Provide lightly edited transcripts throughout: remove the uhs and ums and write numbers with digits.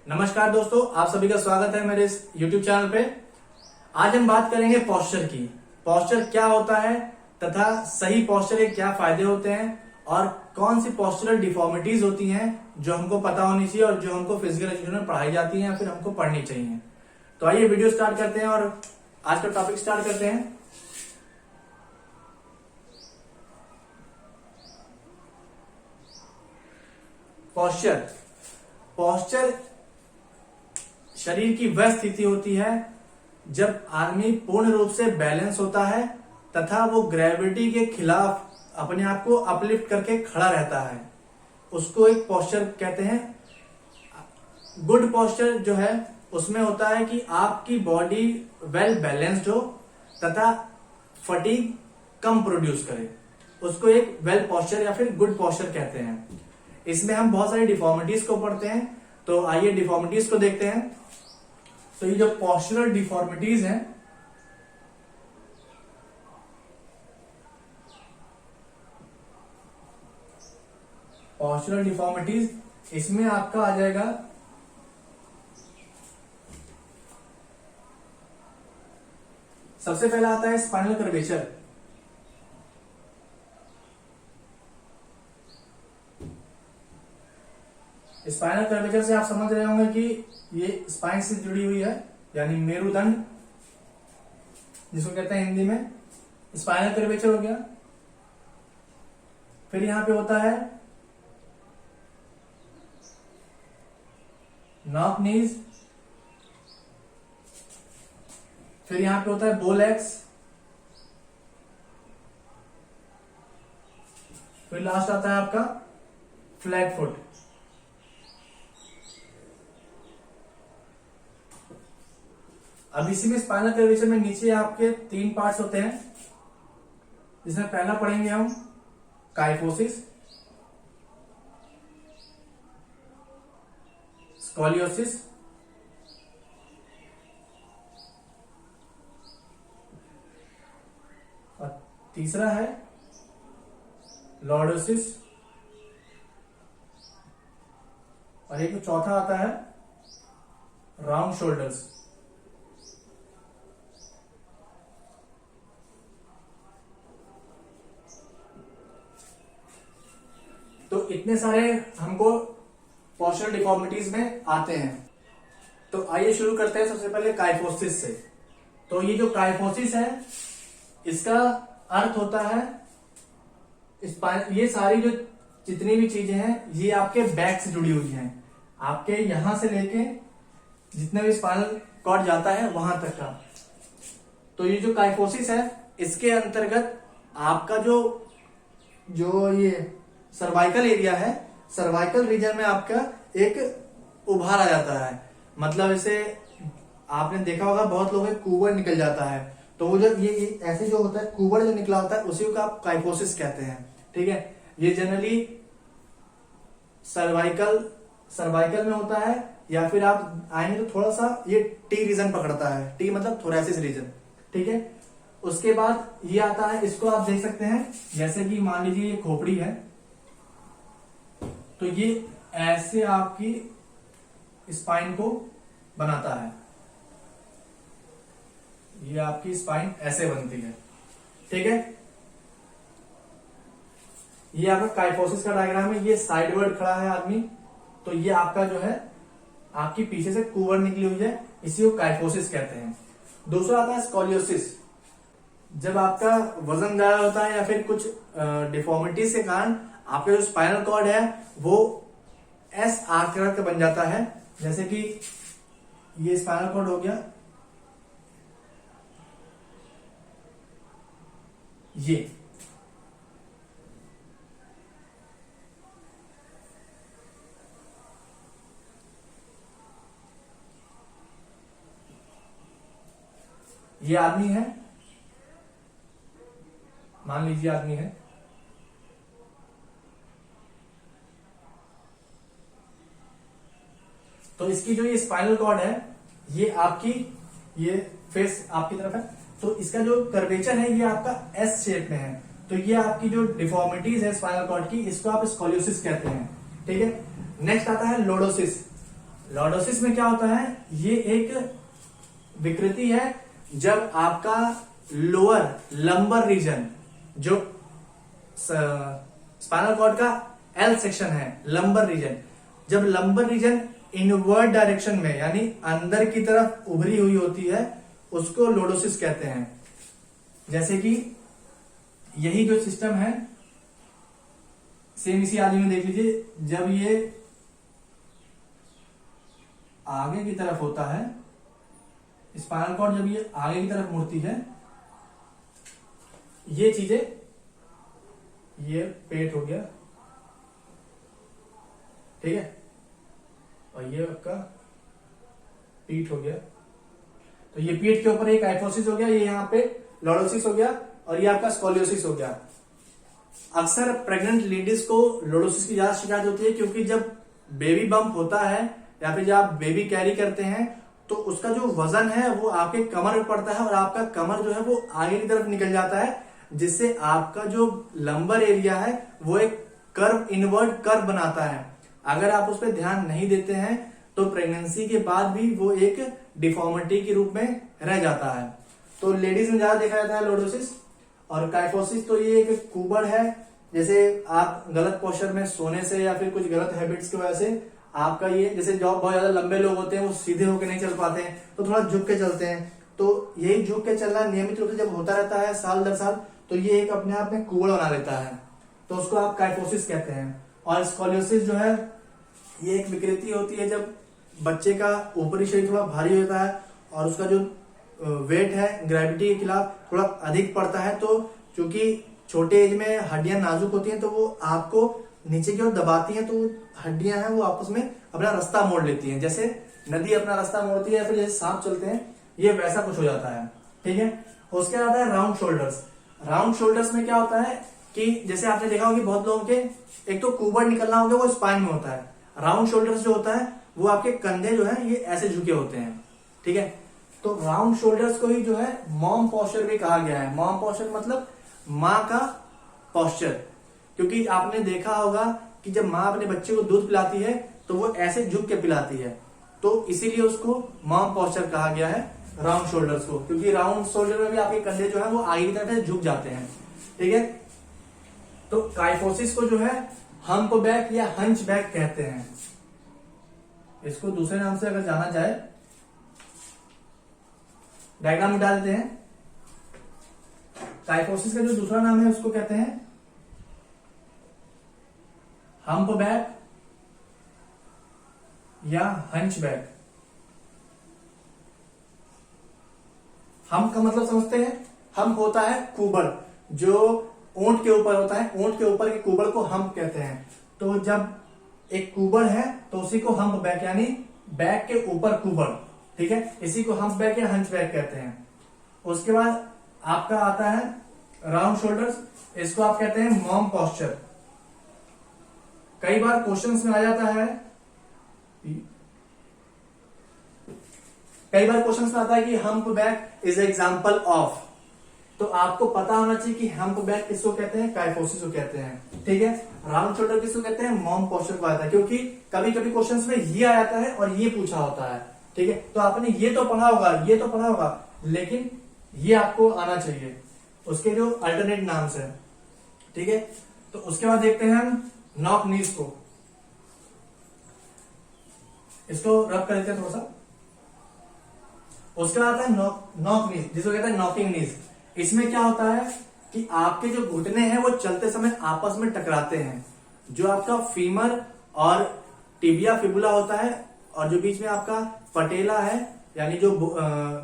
नमस्कार दोस्तों, आप सभी का स्वागत है मेरे इस YouTube चैनल पे। आज हम बात करेंगे पोस्चर की। पोस्चर क्या होता है तथा सही पोस्चर के क्या फायदे होते हैं और कौन सी पोस्चरल डिफॉर्मिटीज होती हैं जो हमको पता होनी चाहिए और जो हमको फिजिकल एजुकेशन में पढ़ाई जाती है या फिर हमको पढ़नी चाहिए। तो आइए वीडियो स्टार्ट करते हैं और आज का टॉपिक स्टार्ट करते हैं। पोस्चर शरीर की वह स्थिति होती है जब आदमी पूर्ण रूप से बैलेंस होता है तथा वो ग्रेविटी के खिलाफ अपने आप को अपलिफ्ट करके खड़ा रहता है। उसको एक पोस्चर कहते हैं। गुड पोस्चर जो है उसमें होता है कि आपकी बॉडी वेल बैलेंस्ड हो तथा फटीग कम प्रोड्यूस करे। उसको एक वेल पोस्चर या फिर गुड पोस्चर कहते हैं। इसमें हम बहुत सारी डिफॉर्मिटीज को पढ़ते हैं, तो आइए डिफॉर्मिटीज को देखते हैं। तो ये जो पोस्चरल डिफॉर्मिटीज हैं, पोस्चरल डिफॉर्मिटीज इसमें आपका आ जाएगा सबसे पहला आता है स्पाइनल कर्वेचर। स्पाइनल कर्वेचर से आप समझ रहे होंगे कि ये स्पाइन से जुड़ी हुई है, यानी मेरुदंड जिसको कहते हैं हिंदी में। स्पाइनल कर्वेचर हो गया। फिर यहां पे होता है नॉक नीज। फिर यहां पे होता है बोलेक्स। फिर लास्ट आता है आपका फ्लैट फुट। अब इसी में स्पाइनल कर्वेचर में नीचे आपके 3 पार्ट्स होते हैं, जिसमें पहला पढ़ेंगे हम काइफोसिस, स्कोलियोसिस और तीसरा है लॉर्डोसिस और एक चौथा आता है राउंड शोल्डर्स। तो इतने सारे हमको पोस्चरल डिफॉर्मिटीज में आते हैं। तो आइए शुरू करते हैं सबसे पहले काइफोसिस से। तो ये जो काइफोसिस है इसका अर्थ होता है ये सारी जो जितनी भी चीजें हैं ये आपके बैक से जुड़ी हुई हैं, आपके यहां से लेके जितने भी स्पाइनल कॉर्ड जाता है वहां तक का। तो ये जो काइफोसिस है इसके अंतर्गत आपका जो ये सर्वाइकल एरिया है, सर्वाइकल रीजन में आपका एक उभार आ जाता है। मतलब इसे आपने देखा होगा, बहुत लोगों के कुबड़ निकल जाता है। तो वो जो ये ऐसे जो होता है कुबड़ जो निकला होता है उसी को आप काइफोसिस कहते हैं। ठीक है, ये जनरली सर्वाइकल में होता है, या फिर आप आएंगे तो थोड़ा सा ये टी रीजन पकड़ता है। टी मतलब थोरेसिस रीजन। ठीक है, उसके बाद ये आता है, इसको आप देख सकते हैं जैसे कि मान लीजिए ये खोपड़ी है, तो ये ऐसे आपकी स्पाइन को बनाता है। ये आपकी स्पाइन ऐसे बनती है। ठीक है, ये आपका काइफोसिस का डायग्राम है। ये साइडवर्ड खड़ा है आदमी, तो ये आपका जो है आपकी पीछे से कुबड़ निकली हुई है, इसी को काइफोसिस कहते हैं। दूसरा आता है स्कोलियोसिस। जब आपका वजन ज्यादा होता है या फिर कुछ डिफॉर्मिटीज के कारण आपका जो स्पाइनल कॉर्ड है वो एस आकार का बन जाता है। जैसे कि ये स्पाइनल कॉर्ड हो गया, ये आदमी है, मान लीजिए आदमी है। तो इसकी जो ये स्पाइनल कॉर्ड है ये आपकी ये फेस आपकी तरफ है, तो इसका जो कर्वेचर है ये आपका एस शेप में है। तो ये आपकी जो डिफॉर्मिटीज है स्पाइनल कॉर्ड की, इसको आप स्कोलियोसिस कहते हैं। ठीक है, नेक्स्ट आता है लोडोसिस। लॉर्डोसिस में क्या होता है, ये एक विकृति है जब आपका लोअर लंबर रीजन, जो स्पाइनल कॉर्ड का एल सेक्शन है, लंबर रीजन, जब लंबर रीजन इनवर्ड डायरेक्शन में यानी अंदर की तरफ उभरी हुई होती है, उसको लॉर्डोसिस कहते हैं। जैसे कि यही जो सिस्टम है, सेम इसी आदमी में देख लीजिए, जब ये आगे की तरफ होता है, स्पाइनल कॉर्ड जब ये आगे की तरफ मुड़ती है, ये चीजें, ये पेट हो गया, ठीक है, और ये आपका पीठ हो गया, तो ये पीठ के ऊपर एक काइफोसिस हो गया, ये यहाँ पे लॉर्डोसिस हो गया, और ये आपका स्कोलियोसिस हो गया। अक्सर प्रेग्नेंट लेडीज को लॉर्डोसिस की ज्यादा शिकायत होती है, क्योंकि जब बेबी बम्प होता है या फिर जब आप बेबी कैरी करते हैं, तो उसका जो वजन है वो आपके कमर में पड़ता है, और आपका कमर जो है वो आगे की तरफ निकल जाता है, जिससे आपका जो लंबर एरिया है वो एक कर्व, इनवर्ड कर्व बनाता है। अगर आप उस पर ध्यान नहीं देते हैं तो प्रेगनेंसी के बाद भी वो एक डिफॉर्मिटी के रूप में रह जाता है। तो लेडीज में ज्यादा देखा जाता है लॉर्डोसिस। और काइफोसिस तो ये एक कुबड़ है, जैसे आप गलत पोस्चर में सोने से या फिर कुछ गलत हैबिट्स की वजह से आपका ये, जैसे जो बहुत ज्यादा लंबे लोग होते हैं वो सीधे होकर नहीं चल पाते हैं, तो थोड़ा झुक के चलते हैं, तो यही झुक के चलना नियमित रूप से जब होता रहता है साल दर साल, तो ये एक अपने आप में कुबड़ बना लेता है, तो उसको आप काइफोसिस कहते हैं। और स्कोलियोसिस जो है ये एक विकृति होती है जब बच्चे का ऊपरी शरीर थोड़ा भारी होता है और उसका जो वेट है ग्रेविटी के खिलाफ थोड़ा अधिक पड़ता है, तो चूंकि छोटे एज में हड्डियां नाजुक होती हैं तो वो आपको नीचे की ओर दबाती हैं, तो हड्डियां हैं वो आपस में अपना रास्ता मोड़ लेती हैं, जैसे नदी अपना रास्ता मोड़ती है या फिर जैसे सांप चलते हैं, ये वैसा कुछ हो जाता है, ठीक है। उसके बाद आता है राउंड शोल्डर्स। राउंड शोल्डर्स में क्या होता है कि जैसे आपने देखा होगा कि बहुत लोगों के एक तो कुबड़ निकलना होगा वो स्पाइन में होता है, राउंड शोल्डर्स जो होता है वो आपके कंधे जो है ये ऐसे झुके होते हैं, ठीक है। तो राउंड शोल्डर्स को ही जो है मॉम पोस्चर भी कहा गया है। मॉम पोस्चर मतलब माँ का पोस्चर, क्योंकि आपने देखा होगा कि जब माँ अपने बच्चे को दूध पिलाती है तो वो ऐसे झुक के पिलाती है, तो इसीलिए उसको मॉम पोस्चर कहा गया है राउंड शोल्डर्स को, क्योंकि राउंड शोल्डर में भी आपके कंधे जो है वो आगे की तरफ झुक जाते हैं, ठीक है। तो काइफोसिस को जो है हम्प बैक या हंच बैक कहते हैं। इसको दूसरे नाम से अगर जाना जाए, डायग्राम में डाल देते हैं। काइफोसिस का जो दूसरा नाम है उसको कहते हैं हम्प बैक या हंच बैक। हम्प का मतलब समझते हैं, हम्प होता है कुबड़, जो ऊंट के ऊपर होता है, ऊंट के ऊपर के कुबड़ को हम्प कहते हैं। तो जब एक कुबड़ है तो उसी को हम्प बैक यानी बैक के ऊपर कुबड़, ठीक है, इसी को हम्प बैक या हंच बैक कहते हैं। उसके बाद आपका आता है राउंड शोल्डर्स, इसको आप कहते हैं मॉम पोस्चर। कई बार क्वेश्चंस में आ जाता है, कई बार क्वेश्चंस में आता है कि hump back is example of, तो आपको पता होना चाहिए कि हम्प बैक किसको कहते हैं, काइफोसिस को कहते हैं, ठीक है। राउंड शोल्डर किसको कहते हैं, मॉम पोस्चर को आता है, क्योंकि कभी कभी क्वेश्चंस में ये आ जाता है और ये पूछा होता है, ठीक है। तो आपने ये तो पढ़ा होगा, ये तो पढ़ा होगा, लेकिन ये आपको आना चाहिए, उसके जो अल्टरनेट नाम्स है, ठीक है। तो उसके बाद देखते हैं हम नॉक नीज को, इसको रब कर देते हैं थोड़ा सा। उसके बाद आता है नॉक नीज, जिसको कहते हैं नॉकिंग नीज। इसमें क्या होता है कि आपके जो घुटने हैं वो चलते समय आपस में टकराते हैं, जो आपका फीमर और टिबिया फिबुला होता है और जो बीच में आपका पटेला है यानी जो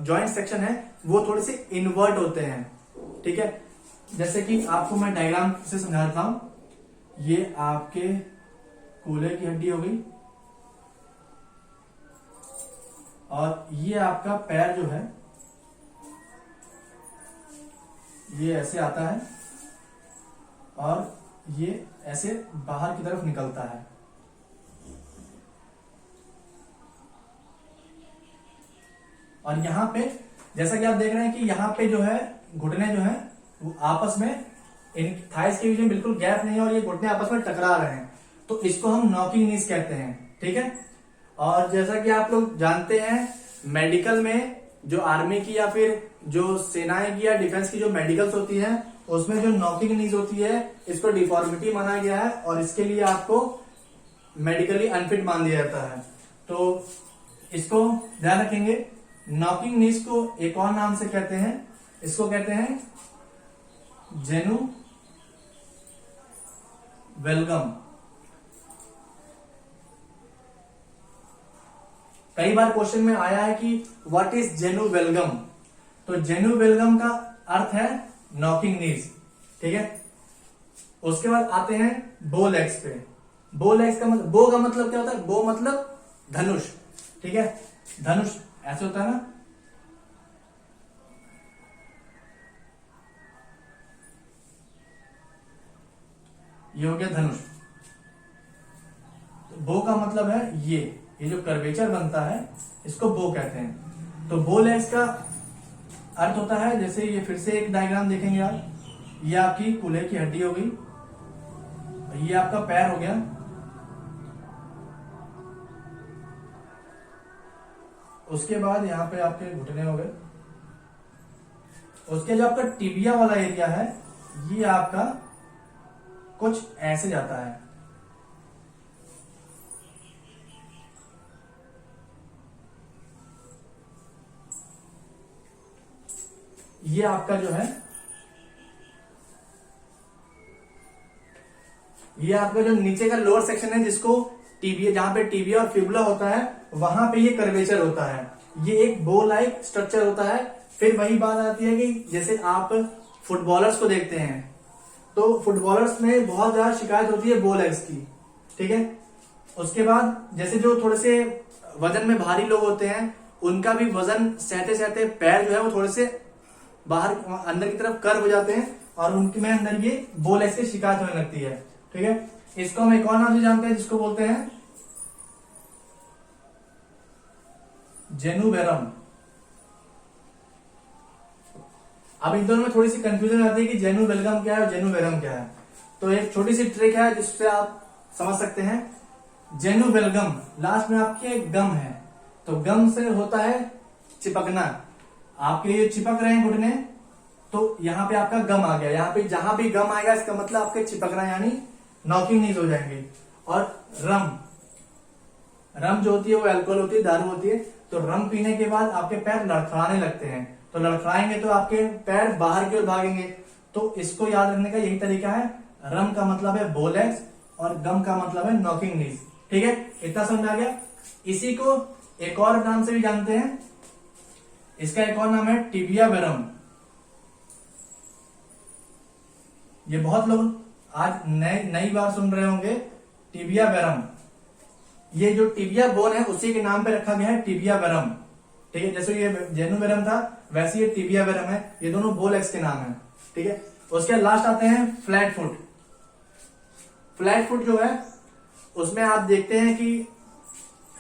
जॉइंट सेक्शन है वो थोड़े से इनवर्ट होते हैं, ठीक है। जैसे कि आपको मैं डायग्राम से समझा देता हूं, ये आपके कूल्हे की हड्डी हो गई और ये आपका पैर जो है ये ऐसे आता है और ये ऐसे बाहर की तरफ निकलता है, और यहां पे जैसा कि आप देख रहे हैं कि यहां पे जो है घुटने जो है वो आपस में, इन थाइस के बीच में बिल्कुल गैप नहीं है और ये घुटने आपस में टकरा रहे हैं, तो इसको हम नॉकिंग नीज कहते हैं, ठीक है। और जैसा कि आप लोग जानते हैं, मेडिकल में जो आर्मी की या फिर जो सेनाएं की या डिफेंस की जो मेडिकल्स होती है, उसमें जो नॉकिंग नीज होती है, इसको डिफॉर्मिटी माना गया है और इसके लिए आपको मेडिकली अनफिट मान दिया जाता है। तो इसको ध्यान रखेंगे। नॉकिंग नीज को एक और नाम से कहते हैं, इसको कहते हैं जेनु वेलगम। कई बार क्वेश्चन में आया है कि व्हाट इज जेनु वेलगम। तो जेनु वेलगम का अर्थ है नॉकिंग नीज, ठीक है। उसके बाद आते हैं बो लेग्स पे। बो लेग्स का मतलब, बो का मतलब क्या होता है? बो मतलब धनुष, ठीक है। धनुष ऐसे होता है ना, ये हो गया धनुष। तो बो का मतलब है ये जो कर्वेचर बनता है, इसको बो कहते हैं। तो बो लेग्स का अर्थ होता है, जैसे ये फिर से एक डायग्राम देखेंगे आप, ये आपकी कूल्हे की हड्डी हो गई, ये आपका पैर हो गया, उसके बाद यहां पे आपके घुटने हो गए, उसके जो आपका टिबिया वाला एरिया है, ये आपका कुछ ऐसे जाता है। ये आपका जो है, ये आपका जो नीचे का लोअर सेक्शन है, जिसको टीबिया, जहां पे टीबिया और फिबुला होता है, वहां पे ये कर्वेचर होता है। ये एक बो लाइक स्ट्रक्चर होता है। फिर वही बात आती है कि जैसे आप फुटबॉलर्स को देखते हैं, तो फुटबॉलर्स में बहुत ज्यादा शिकायत होती है बो लेग्स की, ठीक है। उसके बाद जैसे जो थोड़े से वजन में भारी लोग होते हैं, उनका भी वजन सहते सहते पैर जो है वो थोड़े से बाहर अंदर की तरफ कर्व हो जाते हैं और उनके में अंदर ये बो लेग्स की शिकायत होने लगती है, ठीक है। इसको हम एक और नाम से जानते हैं, जिसको बोलते हैं जेनुवेरम। अब इन दोनों में थोड़ी सी कंफ्यूजन आती है कि जेनु वेलगम क्या है और जेनु वेरम क्या है। तो एक छोटी सी ट्रिक है जिससे आप समझ सकते हैं। जेनु वेलगम, लास्ट में आपके गम है, तो गम से होता है चिपकना। आपके ये चिपक रहे हैं घुटने, तो यहां पे आपका गम आ गया। यहां पे जहां भी गम आएगा, इसका मतलब आपके चिपकना यानी नॉकिंग नीज हो जाएंगे। और रम जो होती है वो अल्कोहल होती है, दारू होती है। तो रम पीने के बाद आपके पैर लड़खड़ाने लगते हैं, तो लड़खड़ाएंगे तो आपके पैर बाहर की ओर भागेंगे। तो इसको याद रखने का यही तरीका है। रम का मतलब है बो लेग्स और गम का मतलब है नॉकिंग नीज, ठीक है। इतना समझ आ गया। इसी को एक और नाम से भी जानते हैं, इसका एक और नाम है टिबिया वेरम। ये बहुत लोग आज नई बार सुन रहे होंगे, टिबिया वेरम। ये जो टिबिया बोन है उसी के नाम पे रखा गया है टिबिया वेरम, ठीक है। जैसे ये जेनु वेरम था, वैसे ये टिबिया वेरम है। ये दोनों बो लेग्स के नाम है, ठीक है। उसके लास्ट आते हैं फ्लैट फुट। फ्लैट फुट जो है, उसमें आप देखते हैं कि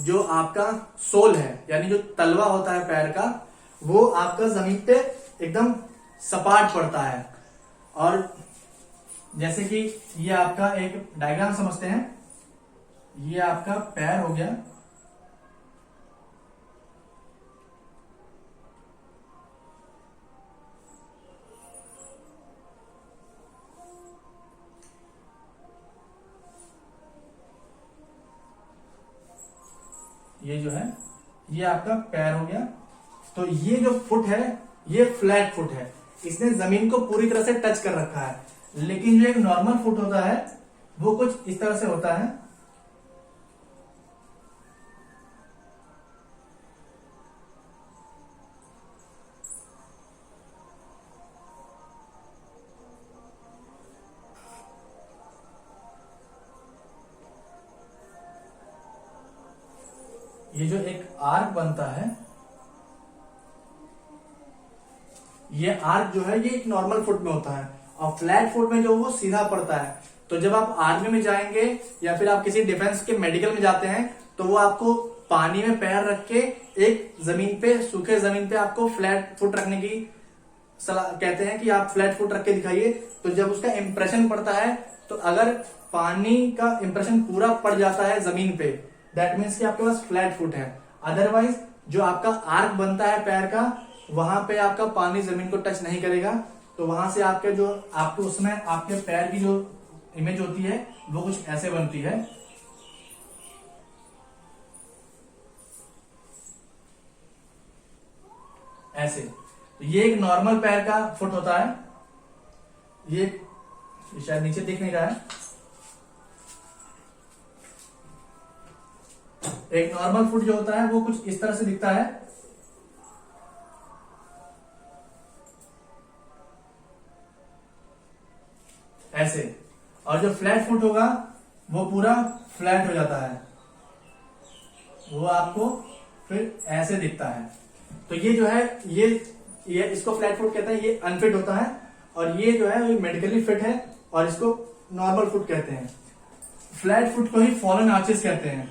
जो आपका सोल है, यानी जो तलवा होता है पैर का, वो आपका जमीन पे एकदम सपाट पड़ता है। और जैसे कि ये आपका एक डायग्राम समझते हैं, ये आपका पैर हो गया, ये जो है ये आपका पैर हो गया। तो ये जो फुट है ये फ्लैट फुट है, इसने जमीन को पूरी तरह से टच कर रखा है। लेकिन जो एक नॉर्मल फुट होता है वो कुछ इस तरह से होता है। ये जो एक आर्क बनता है, ये आर्क जो है ये एक नॉर्मल फुट में होता है, और फ्लैट फुट में जो वो सीधा पड़ता है। तो जब आप आर्मी में जाएंगे या फिर आप किसी डिफेंस के मेडिकल में जाते हैं, तो वो आपको पानी में पैर रख के एक जमीन पे, सूखे जमीन पे आपको फ्लैट फुट रखने की सलाह कहते हैं कि आप फ्लैट फुट रख के दिखाइए। तो जब उसका इंप्रेशन पड़ता है, तो अगर पानी का इंप्रेशन पूरा पड़ जाता है जमीन पे, दैट मीन्स कि आपके पास फ्लैट फुट है। अदरवाइज जो आपका आर्क बनता है पैर का, वहां पे आपका पानी जमीन को टच नहीं करेगा, तो वहां से आपके जो आपके उसमें आपके पैर की जो इमेज होती है वो कुछ ऐसे बनती है। ऐसे। तो ये एक नॉर्मल पैर का फुट होता है। ये शायद नीचे दिख नहीं रहा है। एक नॉर्मल फुट जो होता है वो कुछ इस तरह से दिखता है। ऐसे। और जो फ्लैट फुट होगा वो पूरा फ्लैट हो जाता है, वो आपको फिर ऐसे दिखता है। तो ये जो है ये इसको फ्लैट फुट कहते हैं, ये अनफिट होता है। और ये जो है ये मेडिकली फिट है और इसको नॉर्मल फुट कहते हैं। फ्लैट फुट को ही फॉलन आर्चेस कहते हैं।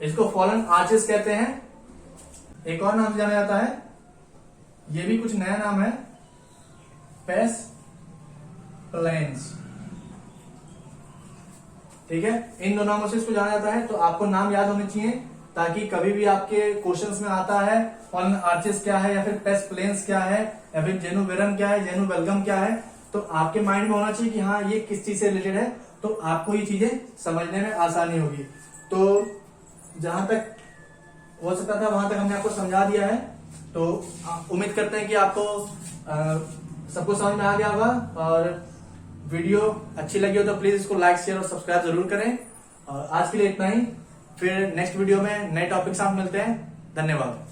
इसको फॉलन आर्चेस कहते हैं। एक और नाम से जाना जाता है, ये भी कुछ नया नाम है, पेस प्लेन्स। ठीक है, इन दो नामों से इसको जाना जाता है। तो आपको नाम याद होने चाहिए ताकि कभी भी आपके क्वेश्चंस में आता है फॉलन आर्चेस क्या है, या फिर पेस प्लेन्स क्या है, या फिर जेनुवेरम क्या है, जेनुवेल्गम क्या है, तो आपके माइंड में होना चाहिए कि हाँ ये किस चीज से रिलेटेड है, तो आपको ये चीजें समझने में आसानी होगी। तो जहां तक हो सकता था वहां तक हमने आपको समझा दिया है। तो उम्मीद करते हैं कि आपको सबको समझ में आ गया होगा। और वीडियो अच्छी लगी हो तो प्लीज इसको लाइक शेयर और सब्सक्राइब जरूर करें। और आज के लिए इतना ही, फिर नेक्स्ट वीडियो में नए टॉपिक के साथ मिलते हैं। धन्यवाद।